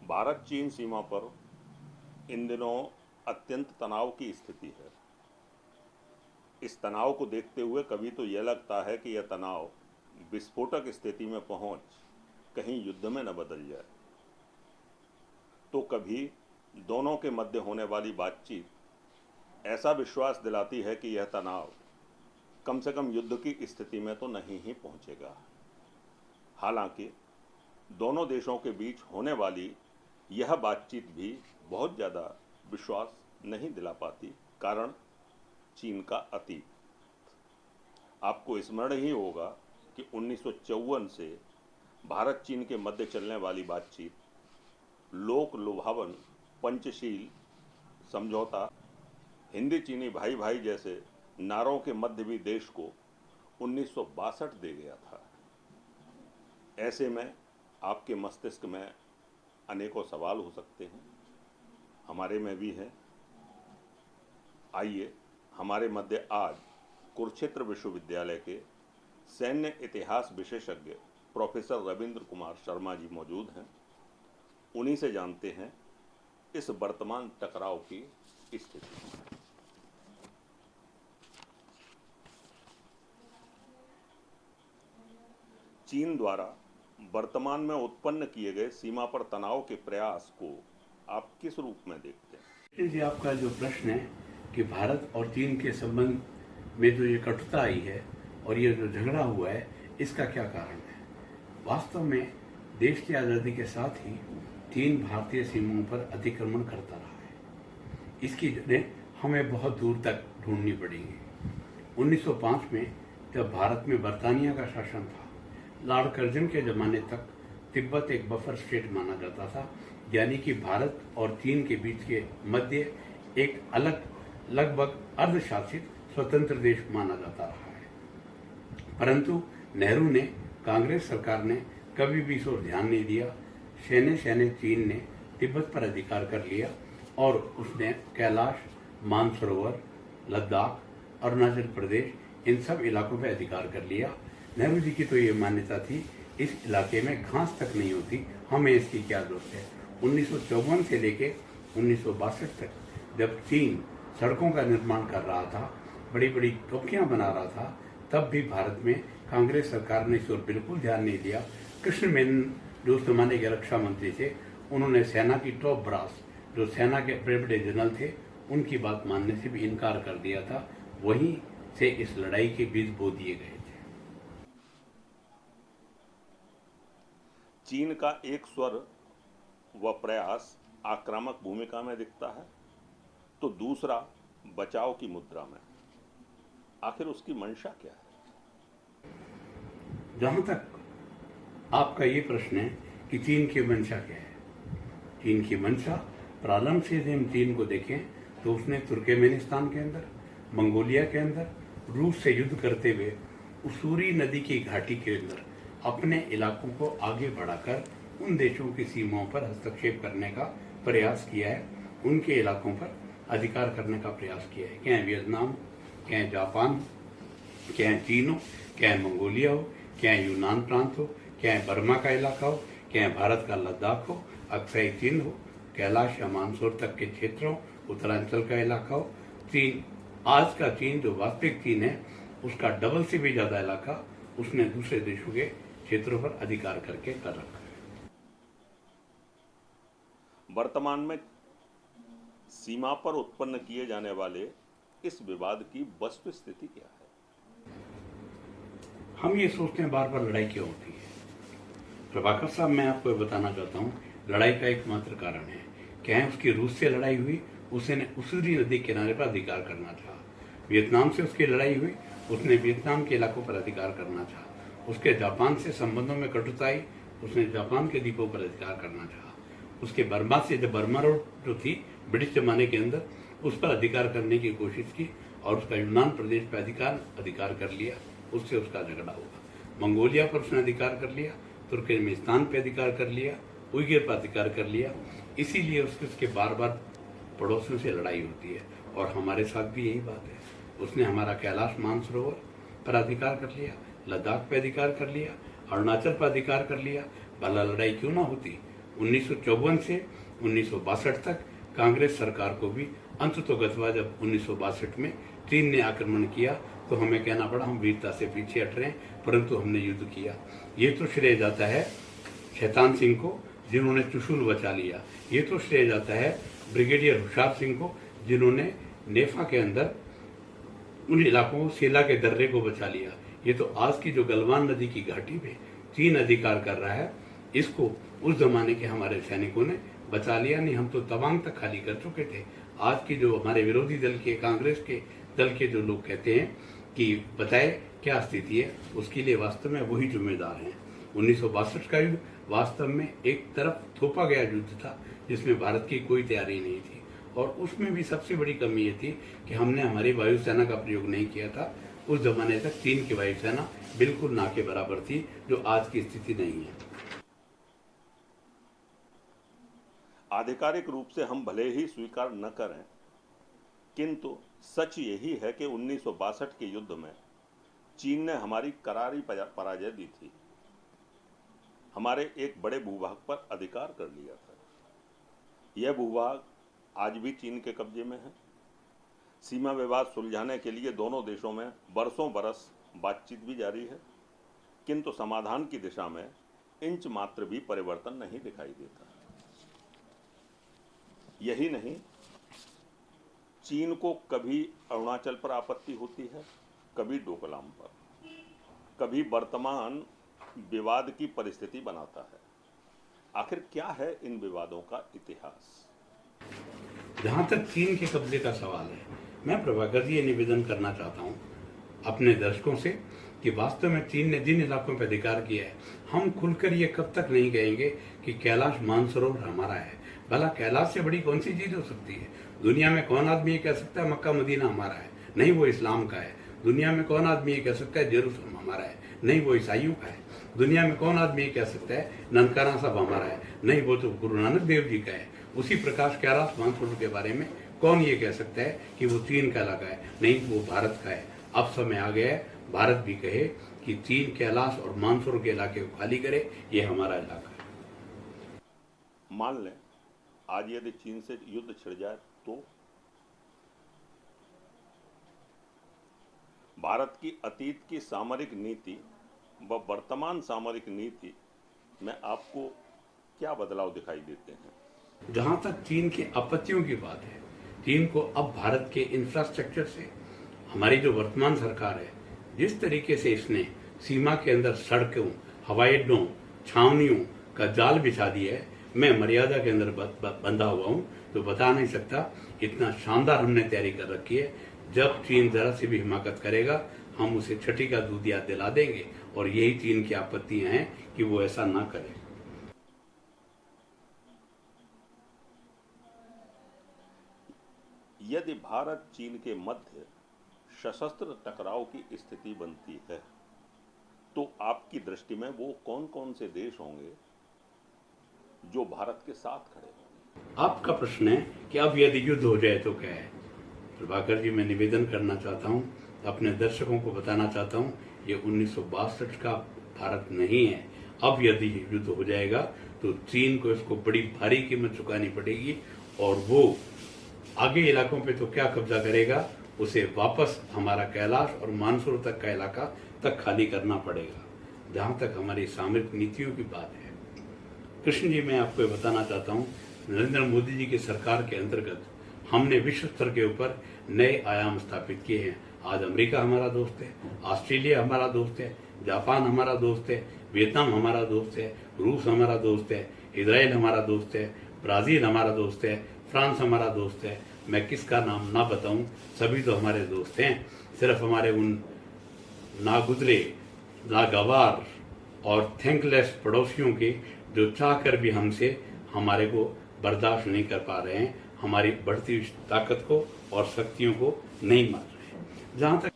भारत चीन सीमा पर इन दिनों अत्यंत तनाव की स्थिति है। इस तनाव को देखते हुए कभी तो यह लगता है कि यह तनाव विस्फोटक स्थिति में पहुंच कहीं युद्ध में न बदल जाए, तो कभी दोनों के मध्य होने वाली बातचीत ऐसा विश्वास दिलाती है कि यह तनाव कम से कम युद्ध की स्थिति में तो नहीं ही पहुंचेगा। हालांकि दोनों देशों के बीच होने वाली यह बातचीत भी बहुत ज़्यादा विश्वास नहीं दिला पाती, कारण चीन का अतीत। आपको स्मरण ही होगा कि 1954 से भारत चीन के मध्य चलने वाली बातचीत लोक लुभावन पंचशील समझौता, हिंदी चीनी भाई भाई जैसे नारों के मध्य भी देश को 1962 दे गया था। ऐसे में आपके मस्तिष्क में अनेकों सवाल हो सकते हैं, हमारे में भी हैं। आइए, हमारे मध्य आज कुरुक्षेत्र विश्वविद्यालय के सैन्य इतिहास विशेषज्ञ प्रोफेसर रविंद्र कुमार शर्मा जी मौजूद हैं। उन्हीं से जानते हैं इस वर्तमान टकराव की स्थिति। चीन द्वारा वर्तमान में उत्पन्न किए गए सीमा पर तनाव के प्रयास को आप किस रूप में देखते हैं? जी, आपका जो प्रश्न है कि भारत और चीन के संबंध में जो ये कटुता आई है और ये जो झगड़ा हुआ है, इसका क्या कारण है? वास्तव में देश की आज़ादी के साथ ही चीन भारतीय सीमाओं पर अतिक्रमण करता रहा है। इसकी जड़ें हमें बहुत दूर तक ढूंढनी पड़ेंगी। 1905 में जब भारत में बर्तानिया का शासन था, लॉर्ड कर्जन के ज़माने तक तिब्बत एक बफर स्टेट माना जाता था, यानी कि भारत और चीन के बीच के मध्य एक अलग लगभग अर्धशासित स्वतंत्र देश माना जाता रहा है। परंतु नेहरू ने, कांग्रेस सरकार ने कभी भी इस ओर ध्यान नहीं दिया। शहने चीन ने तिब्बत पर अधिकार कर लिया और उसने कैलाश, मानसरोवर, लद्दाख, अरुणाचल प्रदेश, इन सब इलाकों पर अधिकार कर लिया। नेहरू जी की तो ये मान्यता थी, इस इलाके में घास तक नहीं होती, हमें इसकी क्या जरूरत है। 1954 से लेके 1962 तक जब चीन सड़कों का निर्माण कर रहा था, बड़ी बड़ी चौकियां बना रहा था, तब भी भारत में कांग्रेस सरकार ने इस ओर बिल्कुल ध्यान नहीं दिया। कृष्ण मेनन, जो उस जमाने के रक्षा मंत्री थे, उन्होंने सेना की टॉप ब्रास, जो सेना के बड़े बड़े जनरल थे, उनकी बात मानने से भी इनकार कर दिया था। वहीं से इस लड़ाई के बीज बो दिए गए थे। चीन का एक स्वर व प्रयास आक्रामक भूमिका में दिखता है, तो दूसरा बचाव की मुद्रा में। आखिर उसकी मंशा क्या है? जहां तक आपका ये प्रश्न है कि चीन की मंशा क्या है, चीन की मंशा प्रारंभ से हम चीन को देखें तो उसने तुर्कमेनिस्तान के अंदर, मंगोलिया के अंदर रूस से युद्ध करते हुए उसूरी नदी की घाटी के अंदर अपने इलाकों को आगे बढ़ाकर उन देशों की सीमाओं पर हस्तक्षेप करने का प्रयास किया है, उनके इलाकों पर अधिकार करने का प्रयास किया है। क्या वियतनाम, क्या जापान, क्या चीन हो, क्या मंगोलिया हो, क्या यूनान प्रांत हो, क्या बर्मा का इलाका हो, क्या भारत का लद्दाख हो, अक्साई चीन हो, कैलाश या मानसरोवर तक के क्षेत्र हो, उत्तरांचल का इलाका हो। चीन, आज का चीन जो वास्तविक चीन है, उसका डबल से भी ज्यादा इलाका उसने दूसरे देशों के क्षेत्रों पर अधिकार करके कर रखा है। वर्तमान में सीमा पर उत्पन्न किए जाने वाले इस विवाद की वस्तु स्थिति क्या है? हम ये सोचते हैं बार बार लड़ाई क्यों होती है। प्रभाकर साहब, मैं आपको ये बताना चाहता हूँ, लड़ाई का एकमात्र कारण है क्या है, उसकी रूस से लड़ाई हुई, उसने उसूरी नदी किनारे पर अधिकार करना चाहा। वियतनाम से उसकी लड़ाई हुई, उसने वियतनाम के इलाकों पर अधिकार करना चाहा। उसके जापान से संबंधों में कटुता आई, उसने जापान के द्वीपों पर अधिकार करना चाहा। उसके बर्मा से, जब बर्मा रोड जो थी ब्रिटिश जमाने के अंदर, उस पर अधिकार करने की कोशिश की और उसका यूनान प्रदेश पर अधिकार कर लिया, उससे उसका झगड़ा हुआ। मंगोलिया पर उसने अधिकार कर लिया, तुर्कमेनिस्तान पर अधिकार कर लिया, उइगर पर अधिकार कर लिया। इसीलिए उसके बार बार पड़ोसियों से लड़ाई होती है और हमारे साथ भी यही बात है। उसने हमारा कैलाश मानसरोवर पर अधिकार कर लिया, लद्दाख पे अधिकार कर लिया, अरुणाचल पर अधिकार कर लिया। भला लड़ाई क्यों ना होती, 1954 से 1962 तक कांग्रेस सरकार को भी अंततोगत्वा जब 1962 में चीन ने आक्रमण किया तो हमें कहना पड़ा हम वीरता से पीछे हट रहे हैं, परंतु हमने युद्ध किया। ये तो श्रेय जाता है शैतान सिंह को जिन्होंने चुशूल बचा लिया। ये तो श्रेय जाता है ब्रिगेडियर होशियार सिंह को जिन्होंने नेफा के अंदर उन इलाकों सेला के दर्रे को बचा लिया। ये तो आज की जो गलवान नदी की घाटी में चीन अधिकार कर रहा है, इसको उस जमाने के हमारे सैनिकों ने बचा लिया। नहीं, हम तो तवांग तक खाली कर चुके थे। आज की जो हमारे विरोधी दल के कांग्रेस के दल के जो लोग कहते हैं कि बताए क्या स्थिति है, उसके लिए वास्तव में वही जिम्मेदार हैं। 1962 का युद्ध वास्तव में एक तरफ थोपा गया युद्ध था जिसमें भारत की कोई तैयारी नहीं थी, और उसमें भी सबसे बड़ी कमी ये थी कि हमने हमारी वायुसेना का प्रयोग नहीं किया था। उस जमाने तक चीन की वायुसेना बिल्कुल ना के बराबर थी, जो आज की स्थिति नहीं है। आधिकारिक रूप से हम भले ही स्वीकार न करें, किंतु सच यही है कि 1962 के युद्ध में चीन ने हमारी करारी पराजय दी थी, हमारे एक बड़े भूभाग पर अधिकार कर लिया था। यह भूभाग आज भी चीन के कब्जे में है। सीमा विवाद सुलझाने के लिए दोनों देशों में बरसों बरस बातचीत भी जारी है, किंतु समाधान की दिशा में इंच मात्र भी परिवर्तन नहीं दिखाई देता। यही नहीं, चीन को कभी अरुणाचल पर आपत्ति होती है, कभी डोकलाम पर, कभी वर्तमान विवाद की परिस्थिति बनाता है। आखिर क्या है इन विवादों का इतिहास? जहां तक चीन के कब्जे का सवाल है, मैं प्रभाकर जी ये निवेदन करना चाहता हूं अपने दर्शकों से कि वास्तव में चीन ने जिन इलाकों पर अधिकार किया है, हम खुलकर ये कब तक नहीं कहेंगे कि कैलाश मानसरोवर हमारा है। भला कैलाश से बड़ी कौन सी चीज हो सकती है? दुनिया में कौन आदमी ये कह सकता है मक्का मदीना हमारा है? नहीं, वो इस्लाम का है। दुनिया में कौन आदमी ये कह सकता है जेरूसलम हमारा है? नहीं, वो ईसाइयों का है। दुनिया में कौन आदमी ये कह सकता है ननकाना साहब हमारा है? नहीं, वो तो गुरु नानक देव जी का है। उसी प्रकाश कैलाश मानसरोवर के बारे में कौन ये कह सकता है कि वो चीन का इलाका है? नहीं, वो भारत का है। अब समय आ गया है भारत भी कहे कि चीन कैलाश और मानसरोवर के इलाके को खाली करे, ये हमारा इलाका है। मान लें आज यदि चीन से युद्ध छिड़ जाए तो भारत की अतीत की सामरिक नीति व वर्तमान सामरिक नीति में आपको क्या बदलाव दिखाई देते हैं? जहां तक चीन की आपत्तियों की बात है, चीन को अब भारत के इंफ्रास्ट्रक्चर से हमारी जो वर्तमान सरकार है, जिस तरीके से इसने सीमा के अंदर सड़कों, हवाई अड्डों, छावनियों का जाल बिछा दिया है, मैं मर्यादा के अंदर बंधा हुआ हूं तो बता नहीं सकता। इतना शानदार हमने तैयारी कर रखी है, जब चीन जरा से भी हिमाकत करेगा हम उसे छठी का दूध याद दिला देंगे, और यही चीन की आपत्तियां हैं कि वो ऐसा ना करे। यदि भारत चीन के मध्य सशस्त्र टकराव की स्थिति बनती है तो आपकी दृष्टि में वो कौन कौन से देश होंगे जो भारत के साथ खड़े होंगे? आपका प्रश्न है कि अब यदि युद्ध हो जाए तो क्या है? प्रभाकर जी, मैं निवेदन करना चाहता हूं, अपने दर्शकों को बताना चाहता हूं, ये 1962 का भारत नहीं है। अब यदि युद्ध हो जाएगा तो चीन को इसको बड़ी भारी कीमत चुकानी पड़ेगी, और वो आगे इलाकों पे तो क्या कब्जा करेगा, उसे वापस हमारा कैलाश और मानसरोवर तक का इलाका तक खाली करना पड़ेगा। जहां तक हमारी सामरिक नीतियों की बात है, कृष्ण जी, मैं आपको बताना चाहता हूं, नरेंद्र मोदी जी की सरकार के अंतर्गत हमने विश्व स्तर के ऊपर नए आयाम स्थापित किए हैं। आज अमेरिका हमारा दोस्त है, ऑस्ट्रेलिया हमारा दोस्त है, जापान हमारा दोस्त है, वियतनाम हमारा दोस्त है, रूस हमारा दोस्त है, इजराइल हमारा दोस्त है, ब्राजील हमारा दोस्त है, फ्रांस हमारा दोस्त है। मैं किसका नाम ना बताऊं, सभी तो हमारे दोस्त हैं। सिर्फ हमारे उन नागुजरे, नागवार और थैंकलेस पड़ोसियों के जो चाहकर भी हमसे हमारे को बर्दाश्त नहीं कर पा रहे हैं, हमारी बढ़ती ताकत को और शक्तियों को नहीं मान रहे। जहां तक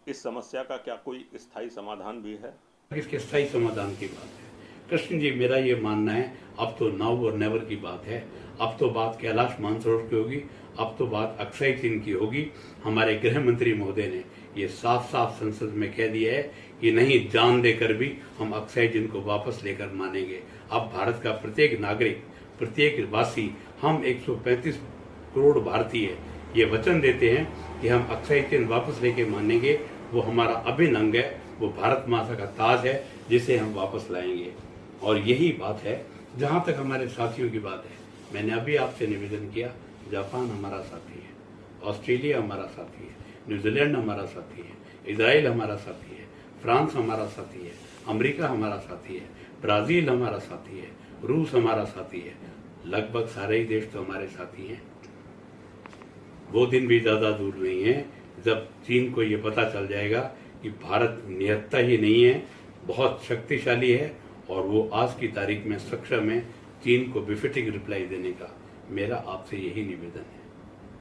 इस समस्या का क्या कोई स्थायी समाधान भी है? इसके स्थायी समाधान की बात है कृष्ण जी, मेरा ये मानना है अब तो नाउ और नेवर की बात है। अब तो बात कैलाश मानसरोवर की होगी, अब तो बात अक्साई चीन की होगी। हमारे गृह मंत्री महोदय ने ये साफ साफ संसद में कह दिया है कि नहीं, जान देकर भी हम अक्साई चिन्ह को वापस लेकर मानेंगे। अब भारत का प्रत्येक नागरिक, प्रत्येक वासी, हम 135 करोड़ भारतीय ये वचन देते हैं कि हम अक्साई चिन्ह वापस लेके मानेंगे। वो हमारा अभिन्न अंग है, वो भारत माता का ताज है जिसे हम वापस लाएंगे। और यही बात है। जहां तक हमारे साथियों की बात है, मैंने अभी आपसे निवेदन किया, जापान हमारा साथी है, ऑस्ट्रेलिया हमारा साथी है, न्यूजीलैंड हमारा साथी है, इजराइल हमारा साथी है, फ्रांस हमारा साथी है, अमेरिका हमारा साथी है, ब्राजील हमारा साथी है, रूस हमारा साथी है। लगभग सारे ही देश तो हमारे साथी हैं। वो दिन भी ज्यादा दूर नहीं है जब चीन को ये पता चल जाएगा कि भारत निहत्था ही नहीं है, बहुत शक्तिशाली है, और वो आज की तारीख में सक्षम है चीन को बिफिटिंग रिप्लाई देने का। मेरा आपसे यही निवेदन है।